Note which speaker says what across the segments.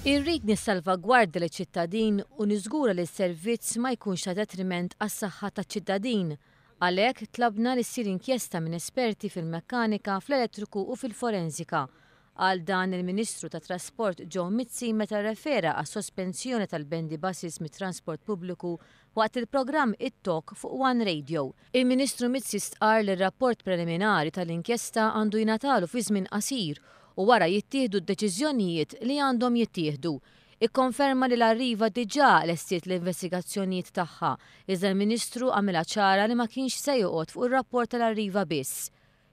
Speaker 1: Irrid nissalvagwardja liċ-ċittadin u niżgura li s-servizz ma jkunx ta' detriment għas-saħħa taċ-ċittadin. Għalhekk tlabna li ssir inkjesta minn esperti fil-mekkanika, fl-elettriku u fil-forensika. Għal dan il-Ministru tat Trasport Joe Mizzi meta rrefera għas-sospensjoni tal-bendi buses mit-trasport pubbliku waqt il-programm It-Talk fuq One Radio. Il-Ministru Mizzi stqarr li r-rapport preliminari tal-inkjesta għandu jingħatalu fi żmien qasir u wara jittieħdu d-deċiżjonijiet li għandhom jittieħdu. Ikkonferma li l-Arriva diġà lestiet l-investigazzjonijiet tagħha, iżda l-Ministru għamilha ċara li ma kienx se joqgħod fuq ir-rapport tal-Arriva biss.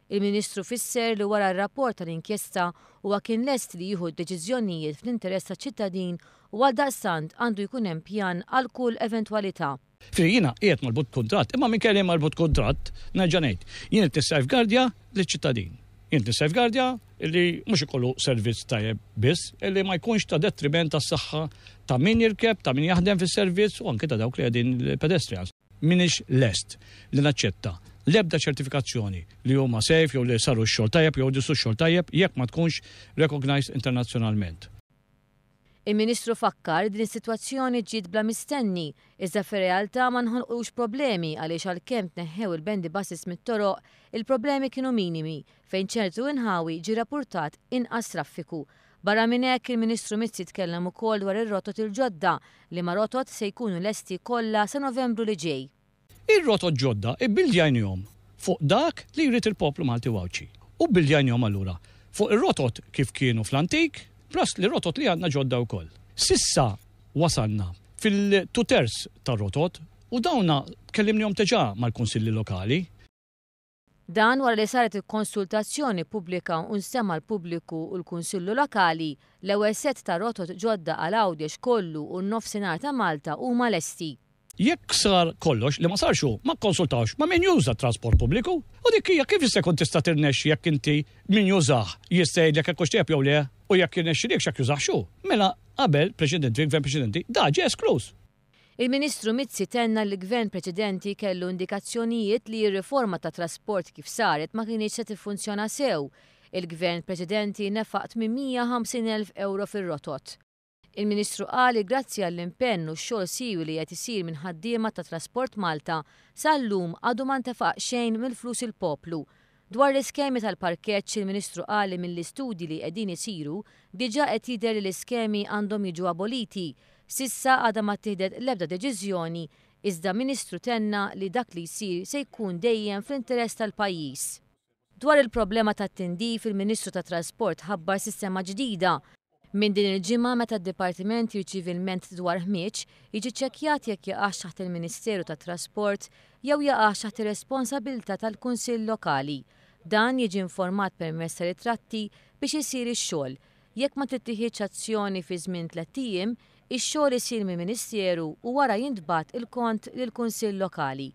Speaker 1: Il-Ministru fisser li wara r-rapport tal-inkjesta huwa kien lest li jieħu d-deċiżjonijiet fl-interess taċ-ċittadin u għaldaqstant għandu jkun hemm pjan għal kull eventwalità.
Speaker 2: Jiena qiegħed marbut kuntratt, imma minkejja marbut kuntratt nerġa' ngħid, jien tissafegardja liċ-ċittadin. Jien tissafegardja li mhux ikollu servizz tajjeb biss, illi ma jkunx ta' detriment tas-saħħa ta' min jirkeb, ta' min jaħdem fis-servizz u anke ta' dawk li qegħdin pedestrians. Minix lest li naċċetta l-ebda ċertifikazzjoni li huma safe jew li saru x-xogħol tajjeb jew disu x-xogħol tajjeb jekk ma tkunx recognized internazzjonalment.
Speaker 1: Il-Ministru fakkar din is-sitwazzjoni ġiet bla mistenni, iżda fir-realtà ma nħolqux problemi għaliex għalkemm tneħħew il-bendi buses mit-toroq, il-problemi kienu minimi fejn ċertu inħawi ġie rappurtat inqas traffiku. Barra minn hekk il-Ministru Mizzi tkellem ukoll dwar ir-rotot il-ġodda li ma rotot se jkunu lesti kollha sa Novembru li ġej.
Speaker 2: Ir-rotot ġodda ibbildjajnihom fuq dak li jrid il-poplu Malti Wawċi. U bildjajnihom allura fuq ir-rotot kif kienu fl-antik, plus li rotot li għandna ġodda wkoll. Sissa wasalna fil-2/3 tar-rotot u dawna tkellimnihom teġa mal-kunsilli lokali.
Speaker 1: Dan wara li saret il-konsultazzjoni pubblika u nsemma l-pubbliku u l-Kunsillu Lokali, l-ewwel set ta' rotot ġodda għal Għawdex kollu u n-nofsinhar ta' Malta huma lesti.
Speaker 2: Jekk sar kollox li ma sarxu, ma konsultawx ma' min juża trasport pubbliku. U dik hija kif issa kont tista' tirnexxi jekk inti min jużah jista' jgħidlek hekk xtep jew le u jekk irnexxilek x'hekk jużah xu. Mela qabel preċedenti, gvern preċedenti, da ġie esklus.
Speaker 1: Il-Ministru Mizzi tenna li l-Gvern preċedenti kellu indikazzjonijiet li r-riforma ta' trasport kif saret ma kienx se tiffunzjona sew. Il-Gvern preċedenti nefaq 850,000 euro fir-rotot. Il-Ministru qal li grazzi għall-impenn u x-xogħol siwi li qed isir minn ħaddiema ta' Trasport Malta sal-lum għadu ma ntefaq xejn mill-flus il-poplu. Dwar l-iskemi tal-parkeġġ il-Ministru qal li mill-istudji li qegħdin isiru diġà qed jidher li l-iskemi għandhom jiġu aboliti. Sissa għadha ma tieħdet l-ebda deċiżjoni iżda Ministru tenna li dak li jsir se jkun dejjem fl-interess tal-pajjiż. Dwar il-problema tat-tindif il-Ministru tat Trasport ħabbar sistema ġdida. Minn din il-ġimgħa meta d-Dipartiment jirċievi l-ment dwar ħmieġ jiġi ċekkjat jekk jaqax taħt il-Ministeru tat Trasport jew jaqax taħt ir-responsabilità tal-Kunsill Lokali. Dan jiġi informat permezz ta' ritratti biex isir ix-xogħol. Jekk ma tittieħedx azzjoni fi żmien 3 ijiem, ix-xogħol isir mill-Ministeru u wara jintbagħat il-kont lill-Kunsill Lokali.